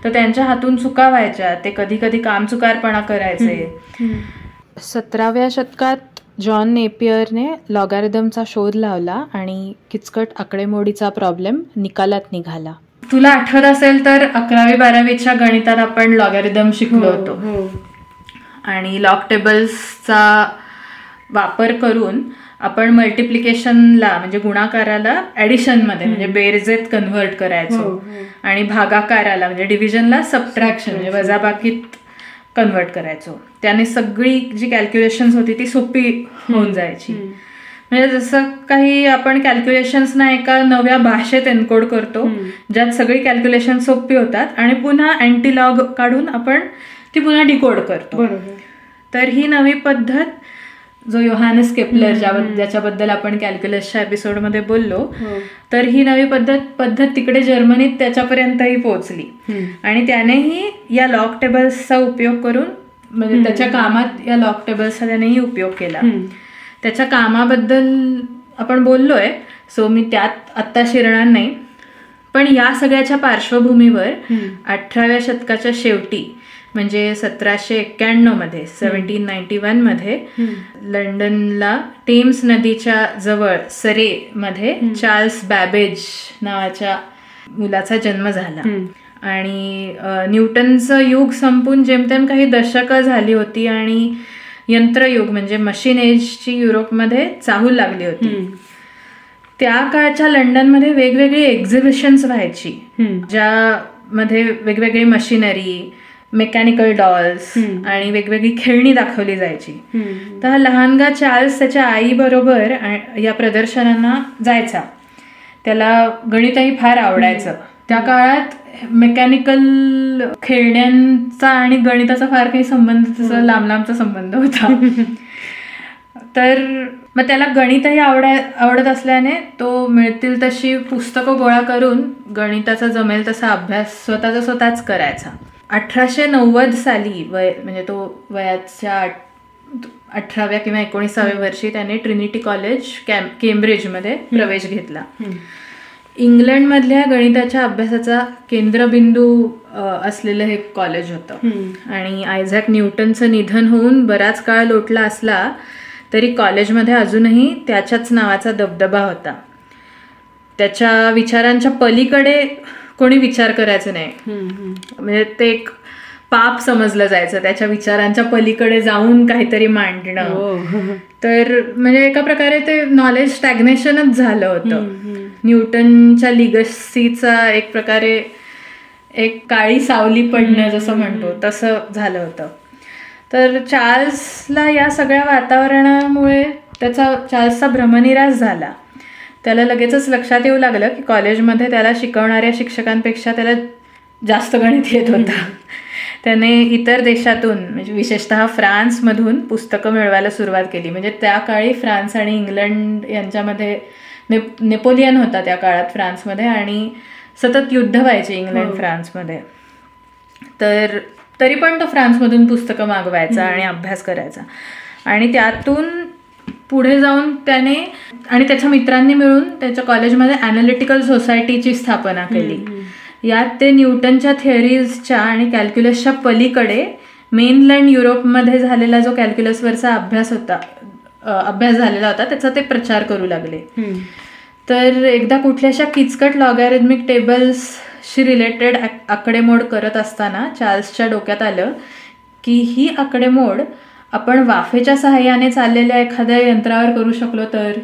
तर त्यांच्या हातून चुका व्हायच्या. ते कधी कधी कामचुकारपणा करायचे. 17व्या शतकात जॉन नेपियरने लॉगॅरिदमचा शोध लावला आणि किचकट आकडेमोडीचा प्रॉब्लेम निकालात निघाला. तुला आठवत असेल तर 11वी-12वीच्या गणितात आपण लॉगॅरिदम शिकलो होतो आणि लॉग टेबल्सचा वापर करून आपण मल्टिप्लिकेशनला म्हणजे गुणाकाराला ॲडिशनमध्ये म्हणजे बेरजेत कन्व्हर्ट करायचो आणि भागाकाराला म्हणजे डिव्हिजनला सबट्रॅक्शन म्हणजे वजाबाकीत कन्व्हर्ट करायचो. त्याने सगळी जी कॅल्क्युलेशन्स होती ती सोपी होऊन जायची. म्हणजे जसं काही आपण कॅल्क्युलेशन्सना एका नव्या भाषेत एन्कोड करतो ज्यात सगळी कॅल्क्युलेशन सोपी होतात आणि पुन्हा अँटीलॉग काढून आपण ती पुन्हा डिकोड करतो. तर ही नवी पद्धत जो योहानस केपलर ज्याच्याबद्दल आपण कॅल्क्युलसच्या एपिसोडमध्ये बोललो, तर ही नवी पद्धत तिकडे जर्मनीत त्याच्यापर्यंतही पोहोचली आणि त्यानेही या लॉग टेबल्सचा उपयोग करून म्हणजे त्याच्या कामात या लॉग टेबल्सचा त्यानेही उपयोग केला. त्याच्या कामाबद्दल आपण बोललोय सो मी त्यात आत्ता शिरणार नाही. पण या सगळ्याच्या पार्श्वभूमीवर 18व्या शतकाच्या शेवटी म्हणजे 1791 1791 लंडनला टेम्स नदीच्या जवळ सरे मध्ये चार्ल्स बॅबेज नावाच्या मुलाचा जन्म झाला. आणि न्यूटनचं युग संपून जेमतेम काही दशकं झाली होती आणि यंत्रयुग म्हणजे मशीन एजची युरोपमध्ये चाहूल लागली होती. त्या काळच्या लंडनमध्ये वेगवेगळी एक्झिबिशन्स व्हायची ज्यामध्ये वेगवेगळी मशिनरी, मेकॅनिकल डॉल्स आणि वेगवेगळी खेळणी दाखवली जायची. तर हा लहानगा चार्ल्स त्याच्या आईबरोबर या प्रदर्शनांना जायचा. त्याला गणितही फार आवडायचं. त्या काळात मेकॅनिकल खेळण्यांचा आणि गणिताचा फार काही संबंध तसा लांबचा संबंध होता. तर मग त्याला गणितही आवडत असल्याने तो मिळतील तशी पुस्तकं गोळा करून गणिताचा जमेल तसा अभ्यास स्वतःच करायचा. 1890 साली म्हणजे तो वयाच्या 18व्या किंवा 19व्या वर्षी त्याने ट्रिनिटी कॉलेज केम्ब्रिजमध्ये प्रवेश घेतला. इंग्लंडमधल्या गणिताच्या अभ्यासाचा केंद्रबिंदू असलेलं हे कॉलेज होतं आणि आयझॅक न्यूटनचं निधन होऊन बराच काळ लोटला असला तरी कॉलेजमध्ये अजूनही त्याच्याच नावाचा दबदबा होता. त्याच्या विचारांच्या पलीकडे कोणी विचार करायचं नाही. म्हणजे ते एक पाप समजलं जायचं त्याच्या विचारांच्या पलीकडे जाऊन काहीतरी मांडणं. तर म्हणजे एका प्रकारे ते नॉलेज स्टॅग्नेशनच झालं होतं. न्यूटनच्या लिगसीचा एक प्रकारे एक काळी सावली पडणं जसं म्हणतो तसं झालं होतं. तर चार्ल्सला या सगळ्या वातावरणामुळे चार्ल्सचा भ्रमनिरास झाला. त्याला लगेचच लक्षात येऊ लागलं की कॉलेजमध्ये त्याला शिकवणाऱ्या शिक्षकांपेक्षा त्याला जास्त गणित येत होतं. त्याने इतर देशातून म्हणजे विशेषतः फ्रान्समधून पुस्तकं मिळवायला सुरुवात केली. म्हणजे त्या काळी फ्रान्स आणि इंग्लंड यांच्यामध्ये नेपोलियन होता त्या काळात फ्रान्समध्ये आणि सतत युद्ध व्हायचे इंग्लंड फ्रान्समध्ये. तर तरी पण तो फ्रान्समधून पुस्तकं मागवायचा आणि अभ्यास करायचा. आणि त्यातून पुढे जाऊन त्याने आणि त्याच्या मित्रांनी मिळून त्याच्या कॉलेजमध्ये ॲनालिटिकल सोसायटीची स्थापना केली. यात ते न्यूटनच्या थिअरीजच्या आणि कॅल्क्युलसच्या पलीकडे मेनलँड युरोपमध्ये झालेला जो कॅल्क्युलसवरचा अभ्यास झालेला होता त्याचा ते प्रचार करू लागले. तर एकदा कुठल्याशा किचकट लॉगॅरिथमिक टेबल्सशी रिलेटेड आकडेमोड करत असताना चार्ल्सच्या डोक्यात आलं की ही आकडेमोड आपण वाफेच्या सहाय्याने चाललेल्या एखाद्या यंत्रावर करू शकलो तर.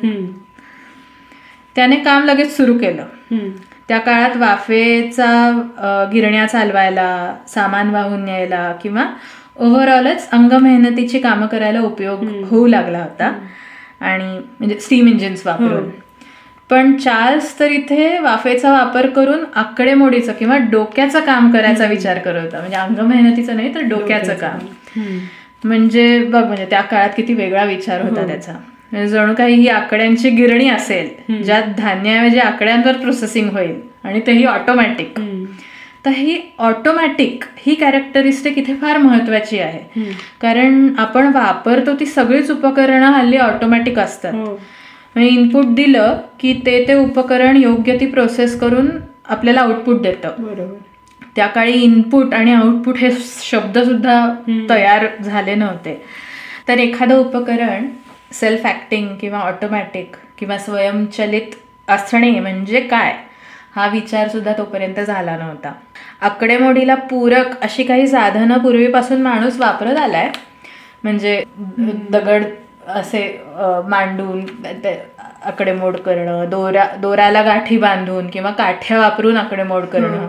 त्याने काम लगेच सुरू केलं. त्या काळात वाफेचा गिरण्या चालवायला, सामान वाहून न्यायला किंवा ओव्हरऑलच अंगमेहनतीची कामं करायला उपयोग होऊ लागला होता, आणि म्हणजे स्टीम इंजिन्स वापरून. पण चार्ल्स तर इथे वाफेचा वापर करून आकडेमोडीचं किंवा डोक्याचं काम करायचा विचार करत होता. म्हणजे अंगमेहनतीचं नाही तर डोक्याचं काम. म्हणजे बघ, म्हणजे त्या काळात किती वेगळा विचार होता त्याचा. जणू काही ही आकड्यांची गिरणी असेल ज्यात धान्याऐवजी आकड्यांवर प्रोसेसिंग होईल, आणि तेही ऑटोमॅटिक. तर ही ऑटोमॅटिक ही कॅरेक्टरिस्टिक इथे फार महत्वाची आहे, कारण आपण वापरतो ती सगळीच उपकरणं हल्ली ऑटोमॅटिक असतात. इनपुट दिलं की ते उपकरण योग्य ती प्रोसेस करून आपल्याला आउटपुट देतं. त्या काळी इनपुट आणि आउटपुट हे शब्द सुद्धा तयार झाले नव्हते. तर एखादं उपकरण सेल्फ ऍक्टिंग किंवा ऑटोमॅटिक किंवा स्वयंचलित असणे म्हणजे काय, हा विचार सुद्धा तोपर्यंत झाला नव्हता. आकडेमोडीला पूरक अशी काही साधनं पूर्वीपासून माणूस वापरत आलाय. म्हणजे दगड असे मांडून आकडेमोड करणं, दोराला गाठी बांधून किंवा काठ्या वापरून आकडेमोड करणं,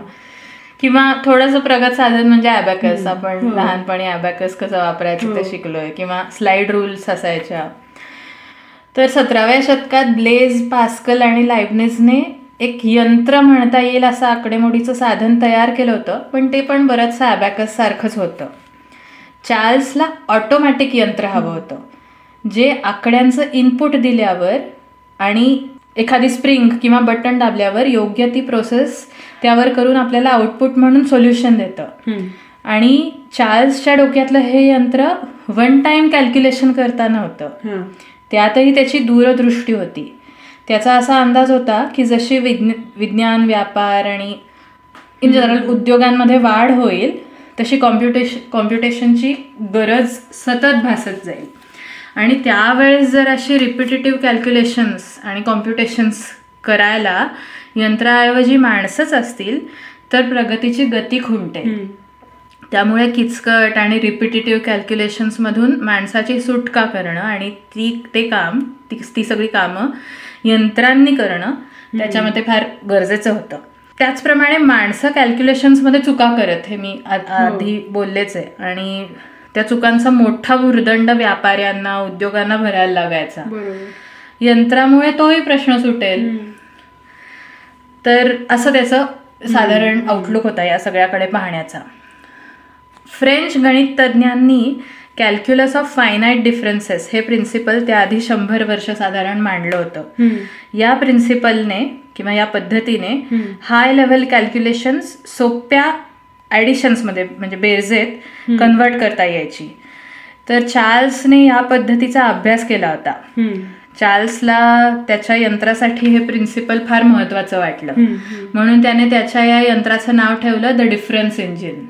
किंवा थोडंसं प्रगत साधन म्हणजे ॲबॅकस. आपण लहानपणी ॲबॅकस कसं वापरायचं ते शिकलोय, किंवा स्लाइड रूल्स असायच्या. तर 17व्या शतकात ब्लेज पास्कल आणि लायबनिझने एक यंत्र म्हणता येईल असं आकडेमोडीचं साधन तयार केलं होतं, पण ते पण बरंचसं ॲबॅकस सारखंच होतं. चार्ल्सला ऑटोमॅटिक यंत्र हवं होतं, जे आकड्यांचं इनपुट दिल्यावर आणि एखादी स्प्रिंग किंवा बटन दाबल्यावर योग्य ती प्रोसेस त्यावर करून आपल्याला आउटपुट म्हणून सोल्युशन देतं. आणि चार्ल्सच्या डोक्यातलं हे यंत्र वन टाइम कॅल्क्युलेशन करताना होतं. त्यातही त्याची दूरदृष्टी होती. त्याचा असा अंदाज होता की जशी विज्ञान, व्यापार आणि इन जनरल उद्योगांमध्ये वाढ होईल तशी कॉम्प्युटेशनची गरज सतत भासत जाईल. आणि त्यावेळेस जर अशी रिपिटेटिव्ह कॅल्क्युलेशन्स आणि कॉम्प्युटेशन्स करायला यंत्राऐवजी माणसंच असतील तर प्रगतीची गती खुंटेल. त्यामुळे किचकट आणि रिपिटेटिव्ह कॅल्क्युलेशन्समधून माणसाची सुटका करणं आणि ती सगळी कामं यंत्रांनी करणं त्याच्यामध्ये फार गरजेचं होतं. त्याचप्रमाणे माणसं कॅल्क्युलेशन्समध्ये चुका करत, हे मी आधी बोललेच आहे, आणि त्या चुकांचा मोठा भुर्दंड व्यापाऱ्यांना, उद्योगांना भरायला लागायचा. यंत्रामुळे तोही प्रश्न सुटेल. तर असं त्याचं साधारण आउटलुक होता या सगळ्याकडे पाहण्याचा. फ्रेंच गणिततज्ञांनी कॅल्क्युलस ऑफ फायनाईट डिफरन्सेस हे प्रिन्सिपल त्याआधी 100 वर्ष साधारण मांडलं होतं. या प्रिन्सिपलने किंवा या पद्धतीने हाय लेव्हल कॅल्क्युलेशन्स सोप्या ॲडिशन्समध्ये म्हणजे बेरजेत कन्वर्ट करता यायची. तर चार्ल्सने या पद्धतीचा अभ्यास केला होता. चार्ल्सला त्याच्या यंत्रासाठी हे प्रिन्सिपल फार महत्वाचं वाटलं, म्हणून त्याने त्याच्या या यंत्राचं नाव ठेवलं द डिफरन्स इंजिन.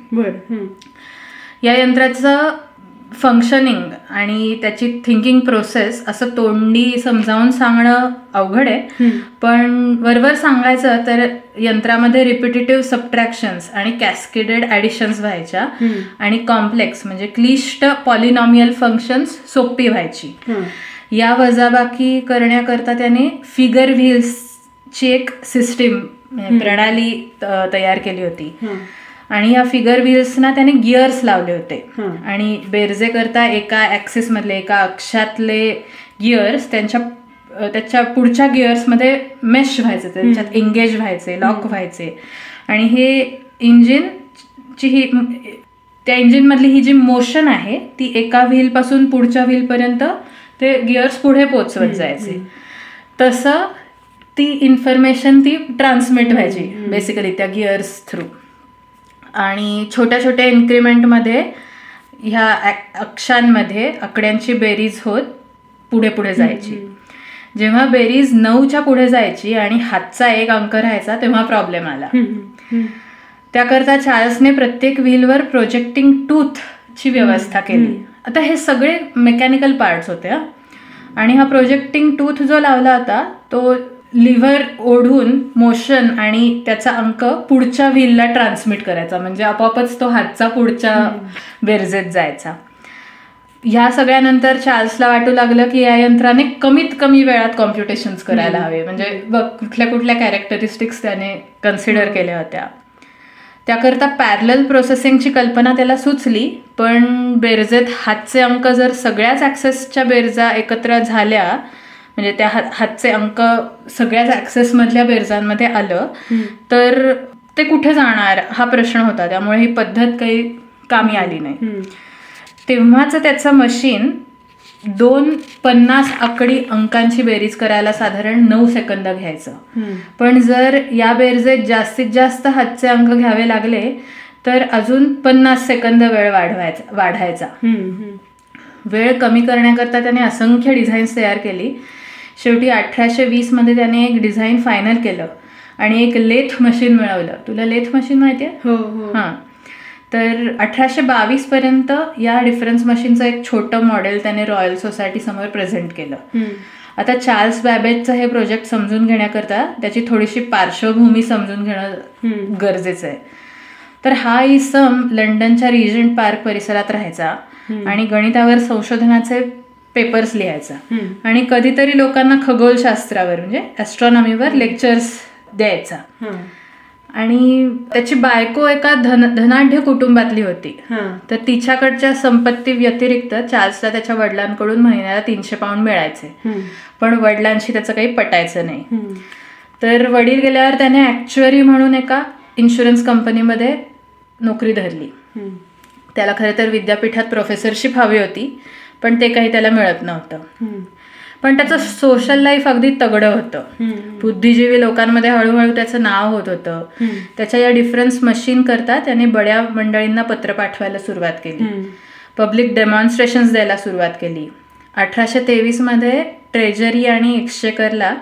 या यंत्राचं फंक्शनिंग आणि त्याची थिंकिंग प्रोसेस असं तोंडी समजावून सांगणं अवघड आहे, पण वरवर सांगायचं तर यंत्रामध्ये रिपिटेटिव्ह सबट्रॅक्शन्स आणि कॅस्केडेड ॲडिशन्स व्हायच्या आणि कॉम्प्लेक्स म्हणजे क्लिष्ट पॉलिनॉमियल फंक्शन्स सोपी व्हायची. या वजाबाकी करण्याकरता त्याने फिगर व्हील्सची एक सिस्टीम प्रणाली तयार केली होती. आणि या फिगर व्हील्सना त्याने गिअर्स लावले होते, आणि बेरजे करता एका ऍक्सिस मधले, एका अक्षातले गिअर्स त्याच्या पुढच्या गिअर्समध्ये मेश व्हायचे, त्यांच्यात एंगेज व्हायचे, लॉक व्हायचे. आणि हे इंजिनची त्या इंजिनमधली ही जी मोशन आहे ती एका व्हील पासून पुढच्या व्हील पर्यंत ते गिअर्स पुढे पोचवत जायचे. तसं ती इन्फॉर्मेशन ती ट्रान्समिट व्हायची बेसिकली त्या गिअर्स थ्रू. आणि छोट्या छोट्या इन्क्रिमेंटमध्ये ह्या अक्षांमध्ये आकड्यांची बेरीज होत पुढे पुढे जायची. जेव्हा बेरीज 9च्या पुढे जायची आणि हातचा एक अंक राहायचा तेव्हा प्रॉब्लेम आला. त्याकरता चार्ल्सने प्रत्येक व्हीलवर प्रोजेक्टिंग टूथची व्यवस्था केली. आता हे सगळे मेकॅनिकल पार्ट्स होते, आणि हा प्रोजेक्टिंग टूथ जो लावला होता तो लिव्हर ओढून मोशन आणि त्याचा अंक पुढच्या व्हीलला ट्रान्समिट करायचा, म्हणजे आपोआपच तो हातचा पुढच्या बेरजेत जायचा. ह्या सगळ्यानंतर चार्ल्सला वाटू लागलं की या यंत्राने कमीत कमी वेळात कॉम्प्युटेशन्स करायला हवे. म्हणजे बघ कुठल्या कुठल्या कॅरेक्टरिस्टिक्स त्याने कन्सिडर केल्या होत्या. त्याकरता पॅरलल प्रोसेसिंगची कल्पना त्याला सुचली, पण बेरजेत हातचे अंक जर सगळ्याच ॲक्सेसच्या बेरजा एकत्र झाल्या, म्हणजे त्या हातचे अंक सगळ्याच ॲक्सेसमधल्या बेरजांमध्ये आलं तर ते कुठे जाणार हा प्रश्न होता. त्यामुळे ही पद्धत काही कामी आली नाही. तेव्हाच त्याचं मशीन 2 50 आकडी अंकांची बेरीज करायला साधारण 9 सेकंद घ्यायचं. पण जर या बेरजेत जास्तीत जास्त हातचे अंक घ्यावे लागले तर अजून 50 सेकंद वेळ वाढायचा. वेळ कमी करण्याकरता त्याने असंख्य डिझाईन्स तयार केली. शेवटी 1820 मध्ये त्याने एक डिझाईन फायनल केलं आणि एक लेथ मशीन मिळवलं. तुला लेथ मशीन माहिती आहे? हो. हां. तर 1822 पर्यंत या डिफरन्स मशीनचं एक छोटं मॉडेल त्याने रॉयल सोसायटी समोर प्रेझेंट केलं. आता चार्ल्स बॅबेजचं हे प्रोजेक्ट समजून घेण्याकरता त्याची थोडीशी पार्श्वभूमी समजून घेणं गरजेचं आहे. तर हा इसम लंडनच्या रिजंट पार्क परिसरात राहायचा आणि गणितावर संशोधनाचे पेपर्स लिहायचा आणि कधीतरी लोकांना खगोलशास्त्रावर म्हणजे ॲस्ट्रॉनॉमीवर लेक्चर्स द्यायचा. आणि त्याची बायको एका धनाढ्य कुटुंबातली होती. तर तिच्याकडच्या संपत्ती व्यतिरिक्त चार्ल्सला त्याच्या वडिलांकडून महिन्याला 300 पाऊंड मिळायचे. पण वडिलांशी त्याचं काही पटायचं नाही. तर वडील गेल्यावर त्याने ॲक्च्युअरी म्हणून एका इन्शुरन्स कंपनीमध्ये नोकरी धरली. त्याला खरं तर विद्यापीठात प्रोफेसरशिप हवी होती, पण ते काही त्याला मिळत नव्हतं. पण त्याचं सोशल लाईफ अगदी तगडं होतं. बुद्धिजीवी लोकांमध्ये हळूहळू त्याचं नाव होत होतं. त्याच्या या डिफरन्स मशीन करता त्याने बड्या मंडळींना पत्र पाठवायला सुरुवात केली. पब्लिक डेमॉन्स्ट्रेशन्स द्यायला सुरुवात केली. 1823 मध्ये ट्रेजरी आणि एक्सचेकरला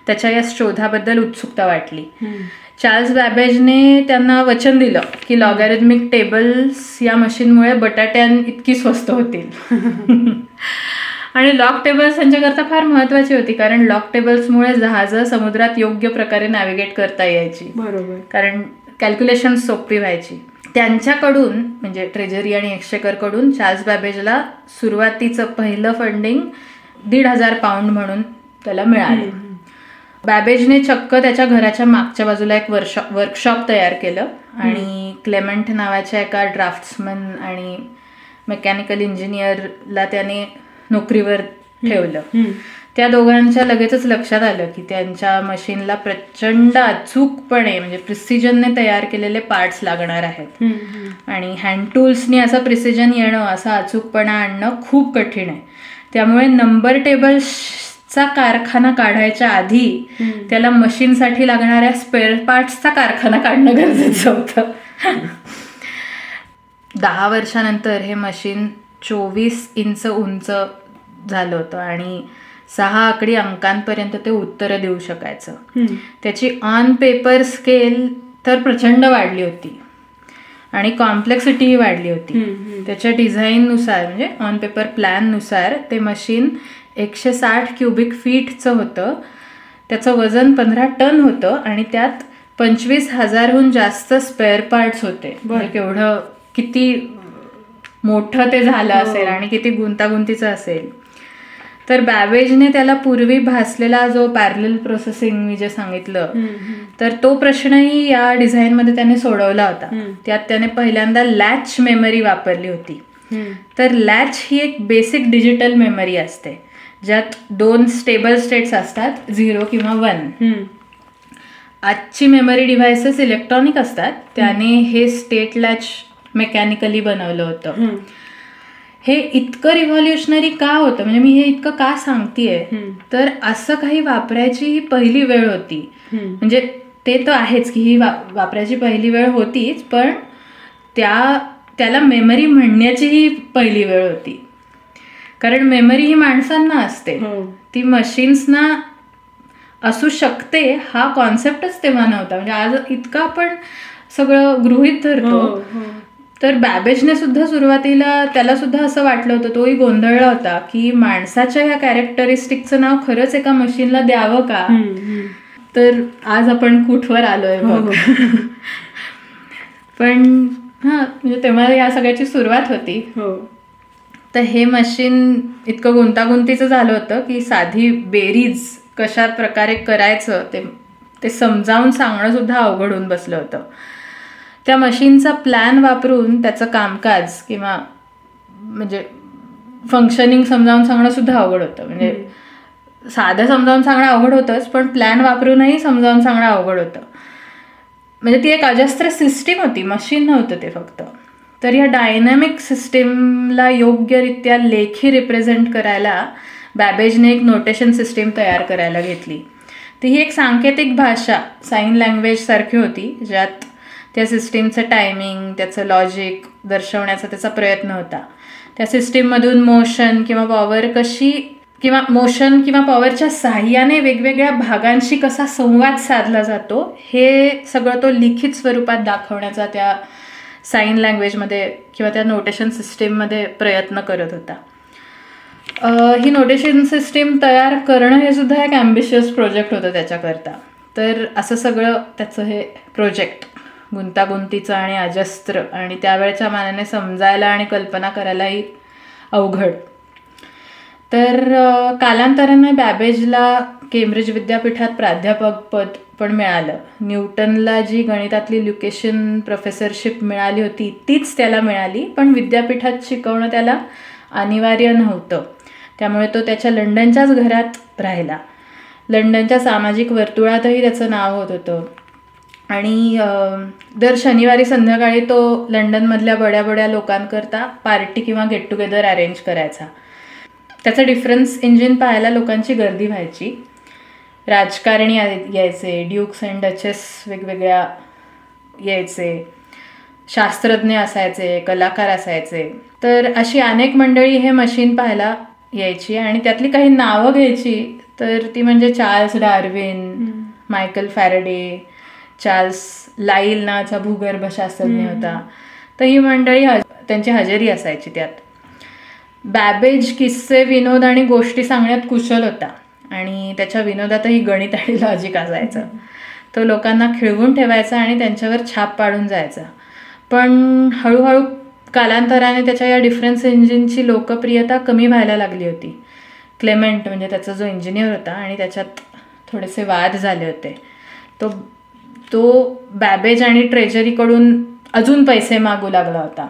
त्याच्या या शोधाबद्दल उत्सुकता वाटली. चार्ल्स बॅबेजने त्यांना वचन दिलं की लॉगॅरिथमिक टेबल्स या मशीनमुळे बटाट्यांइतकी स्वस्त होतील. आणि लॉक टेबल्स त्यांच्याकरता फार महत्वाची होती, कारण लॉक टेबल्समुळे जहाजं समुद्रात योग्य प्रकारे नॅव्हिगेट करता यायची. बरोबर. कारण कॅल्क्युलेशन सोपी व्हायची. त्यांच्याकडून म्हणजे ट्रेजरी आणि एक्सचेकरकडून चार्ल्स बॅबेजला सुरुवातीचं पहिलं फंडिंग 1,500 पाऊंड म्हणून त्याला मिळालं. बॅबेजने चक्क त्याच्या घराच्या मागच्या बाजूला एक वर्कशॉप तयार केलं आणि क्लेमेंट नावाच्या एका ड्राफ्ट्समन आणि मेकॅनिकल इंजिनियरला त्याने नोकरीवर ठेवलं. त्या दोघांच्या लगेचच लक्षात आलं की त्यांच्या मशीनला प्रचंड अचूकपणे म्हणजे प्रिसिजनने तयार केलेले पार्ट्स लागणार आहेत आणि हँड टूल्सनी असं प्रिसिजन येणं, असा अचूकपणा आणणं खूप कठीण आहे. त्यामुळे नंबर टेबल्सचा कारखाना काढायच्या आधी त्याला मशीनसाठी लागणाऱ्या स्पेअर पार्ट्सचा कारखाना काढणं गरजेचं होतं. 10 वर्षानंतर हे मशीन 24 इंच उंच झालं होतं आणि 6 आकडी अंकांपर्यंत ते उत्तरं देऊ शकायचं. त्याची ऑन पेपर स्केल तर प्रचंड वाढली होती आणि कॉम्प्लेक्सिटीही वाढली होती. त्याच्या डिझाईननुसार म्हणजे ऑन पेपर प्लॅननुसार ते मशीन 160 क्युबिक फीटचं होतं. त्याचं वजन 15 टन होतं आणि त्यात 25,000हून जास्त स्पेअर पार्ट्स होते. केवढं किती मोठं ते झालं असेल आणि किती गुंतागुंतीचं असेल. तर बॅबेजने त्याला पूर्वी भासलेला जो पॅरलल प्रोसेसिंग मी जे सांगितलं, तर तो प्रश्नही या डिझाईनमध्ये त्याने सोडवला होता. त्यात त्याने पहिल्यांदा लॅच मेमरी वापरली होती. तर लॅच ही एक बेसिक डिजिटल मेमरी असते ज्यात 2 स्टेबल स्टेट्स असतात, 0 किंवा 1. आजची मेमरी डिव्हाइसेस इलेक्ट्रॉनिक असतात, त्याने हे स्टेट लॅच मेकॅनिकली बनवलं होतं. हे इतकं रिव्हॉल्युशनरी का होतं, म्हणजे मी हे इतकं का सांगतेय, तर असं काही वापरायची ही पहिली वेळ होती. म्हणजे ते तर आहेच की ही वापरायची पहिली वेळ होतीच, पण त्याला मेमरी म्हणण्याची ही पहिली वेळ होती. कारण मेमरी ही माणसांना असते, ती मशीन्सना असू शकते हा कॉन्सेप्टच तेव्हा नव्हता. म्हणजे आज इतकं आपण सगळं गृहीत धरतो. तर बॅबेजने सुद्धा सुरुवातीला त्याला सुद्धा असं वाटलं होतं, तोही गोंधळला होता की माणसाच्या ह्या कॅरेक्टरिस्टिकचं नाव खरंच एका मशीनला द्यावं का. तर आज आपण कुठवर आलोय बघ. पण म्हणजे तेव्हा या सगळ्याची सुरुवात होती. तर हे मशीन इतकं गुंतागुंतीचं झालं होतं की साधी बेरीज कशा प्रकारे करायचं ते समजावून सांगणं सुद्धा अवघड होऊन बसलं होतं. त्या मशीनचा प्लॅन वापरून त्याचं कामकाज किंवा म्हणजे फंक्शनिंग समजावून सांगणं सुद्धा अवघड होतं. म्हणजे साधं समजावून सांगणं अवघड होतंच, पण प्लॅन वापरूनही समजावून सांगणं अवघड होतं. म्हणजे ती एक अजस्त्र सिस्टीम होती, मशीन नव्हतं ते फक्त. तर या डायनॅमिक सिस्टीमला योग्यरित्या लेखी रिप्रेझेंट करायला बॅबेजने एक नोटेशन सिस्टीम तयार करायला घेतली. ती ही एक सांकेतिक भाषा, साईन लँग्वेज सारखी होती, ज्यात त्या सिस्टीमचं टायमिंग, त्याचं लॉजिक दर्शवण्याचा त्याचा प्रयत्न होता. त्या सिस्टीममधून मोशन किंवा पॉवरच्या साहाय्याने वेगवेगळ्या भागांशी कसा संवाद साधला जातो हे सगळं तो लिखित स्वरूपात दाखवण्याचा त्या साईन लँग्वेजमध्ये किंवा त्या नोटेशन सिस्टीममध्ये प्रयत्न करत होता. ही नोटेशन सिस्टीम तयार करणं हे सुद्धा एक ॲम्बिशियस प्रोजेक्ट होतं त्याच्याकरता. तर असं सगळं त्याचं हे प्रोजेक्ट गुंतागुंतीचं आणि अजस्त्र आणि त्यावेळच्या मानाने समजायला आणि कल्पना करायलाही अवघड. तर कालांतराने बॅबेजला केम्ब्रिज विद्यापीठात प्राध्यापक पद पण मिळालं. न्यूटनला जी गणितातली ल्युकेशन प्रोफेसरशिप मिळाली होती तीच त्याला मिळाली, पण विद्यापीठात शिकवणं त्याला अनिवार्य नव्हतं. त्यामुळे तो त्याच्या लंडनच्याच घरात राहिला. लंडनच्या सामाजिक वर्तुळातही त्याचं नाव होत होतं आणि दर शनिवारी संध्याकाळी तो लंडनमधल्या बड्या लोकांकरता पार्टी किंवा गेट टुगेदर अरेंज करायचा. त्याचं डिफरन्स इंजिन पाहायला लोकांची गर्दी व्हायची. राजकारणी यायचे, ड्यूक्स अँड डचेस वेगवेगळ्या यायचे, शास्त्रज्ञ असायचे, कलाकार असायचे. तर अशी अनेक मंडळी हे मशीन पाहायला यायची आणि त्यातली काही नावं घ्यायची. तर ती म्हणजे Charles Darwin, Michael Faraday, Charles Lyell नावाचा भूगर्भशास्त्रज्ञ होता. तर ही मंडळी त्यांची हजेरी असायची त्यात. बॅबेज किस्से, विनोद आणि गोष्टी सांगण्यात कुशल होता आणि त्याच्या विनोदातही गणित आणि लॉजिक असायचं. तो लोकांना खिळवून ठेवायचा आणि त्यांच्यावर छाप पाडून जायचा. पण हळूहळू कालांतराने त्याच्या या डिफरन्स इंजिनची लोकप्रियता कमी व्हायला लागली होती. क्लेमेंट म्हणजे त्याचा जो इंजिनियर होता आणि त्याच्यात थोडेसे वाद झाले होते. तो बॅबेज आणि ट्रेजरीकडून अजून पैसे मागू लागला होता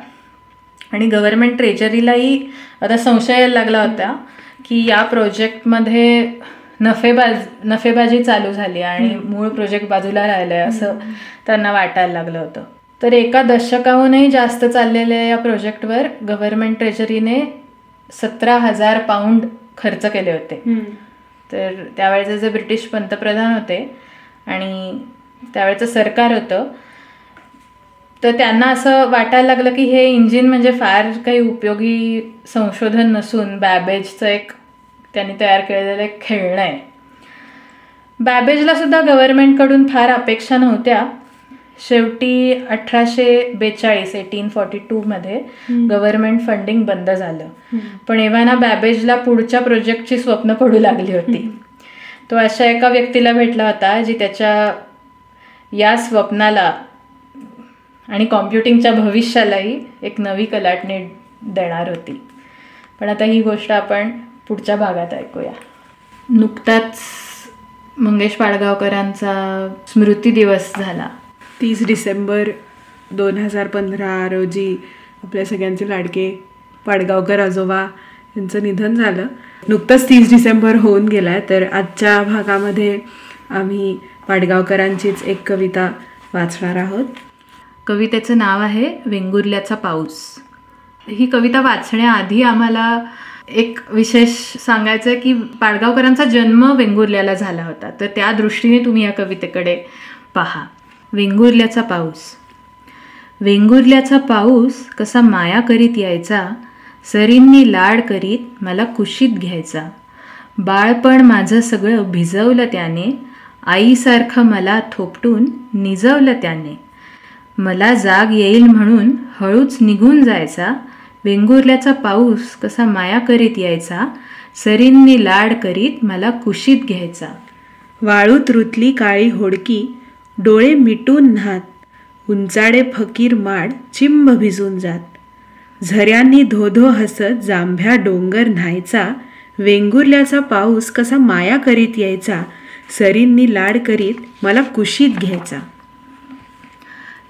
आणि गव्हर्नमेंट ट्रेजरीलाही आता संशय यायला लागला होता की या प्रोजेक्टमध्ये नफेबाजी चालू झाली आणि मूळ प्रोजेक्ट बाजूला राहिलाय असं त्यांना वाटायला लागलं होतं. तर एका दशकाहूनही जास्त चाललेल्या या प्रोजेक्टवर गव्हर्नमेंट ट्रेजरीने 17,000 पाऊंड खर्च केले होते. तर त्यावेळेचे जे ब्रिटिश पंतप्रधान होते आणि त्यावेळेचं सरकार होतं, तर त्यांना असं वाटायला लागलं की हे इंजिन म्हणजे फार काही उपयोगी संशोधन नसून बॅबेजचं एक त्यांनी तयार केलेलं एक खेळणं आहे. बॅबेजला सुद्धा गव्हर्नमेंटकडून फार अपेक्षा नव्हत्या. शेवटी 1842 मध्ये गव्हर्नमेंट फंडिंग बंद झालं. पण एव्हाना बॅबेजला पुढच्या प्रोजेक्टची स्वप्न पडू लागली होती. तो अशा एका व्यक्तीला भेटला होता जी त्याच्या या स्वप्नाला आणि कॉम्प्युटिंगच्या भविष्यालाही एक नवी कलाटणी देणार होती. पण आता ही गोष्ट आपण पुढच्या भागात ऐकूया. नुकताच मंगेश पाडगावकरांचा स्मृती दिवस झाला. 30 डिसेंबर 2015 रोजी आपल्या सगळ्यांचे लाडके पाडगावकर आजोबा यांचं निधन झालं. नुकतंच 30 डिसेंबर होऊन गेलाय. तर आजच्या भागामध्ये आम्ही पाडगावकरांचीच एक कविता वाचणार आहोत. कवितेचं नाव आहे वेंगुर्ल्याचा पाऊस. ही कविता वाचण्याआधी आम्हाला एक विशेष सांगायचं आहे की पाडगावकरांचा जन्म वेंगुर्ल्याला झाला होता. तर त्या दृष्टीने तुम्ही या कवितेकडे पहा. वेंगुर्ल्याचा पाऊस. वेंगुर्ल्याचा पाऊस कसा माया करीत यायचा, सरींनी लाड करीत मला कुशीत घ्यायचा. बाळपण माझं सगळं भिजवलं त्याने, आईसारखं मला थोपटून निजवलं त्याने. मला जाग येईल म्हणून हळूच निघून जायचा. वेंगुर्ल्याचा पाऊस कसा माया करीत यायचा, सरींनी लाड करीत मला कुशीत घ्यायचा. वाळूत रुतली काळी होडकी, डोळे मिटून न्हात, उंचाडे फकीर माड चिंब भिजून जात. झऱ्यांनी धोधो हसत जांभ्या डोंगर न्हायचा, वेंगुर्ल्याचा पाऊस कसा माया करीत यायचा, सरींनी लाड करीत मला कुशीत घ्यायचा.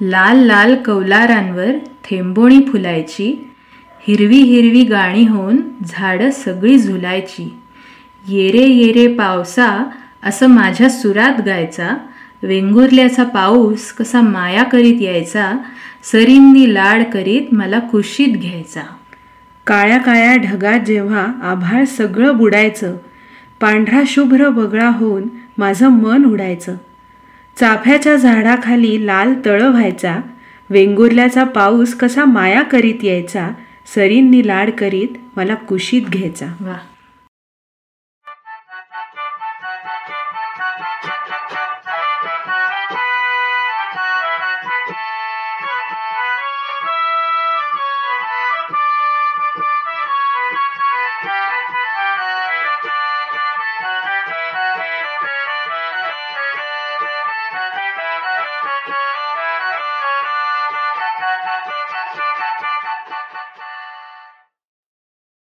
लाल लाल कौलारांवर थेंबोणी फुलायची, हिरवी हिरवी गाणी होऊन झाडं सगळी झुलायची. येरे येरे पावसा असं माझ्या सुरात गायचा, वेंगुर्ल्याचा पाऊस कसा माया करीत यायचा, सरींनी लाड करीत मला कुशीत घ्यायचा. काळ्या काळ्या ढगात जेव्हा आभाळ सगळं बुडायचं, पांढरा शुभ्र बगळा होऊन माझं मन उडायचं. चाफ्याच्या झाडाखाली लाल तळं व्हायचा, वेंगुर्ल्याचा पाऊस कसा माया करीत यायचा, सरींनी लाड करीत मला कुशीत घ्यायचा. वा.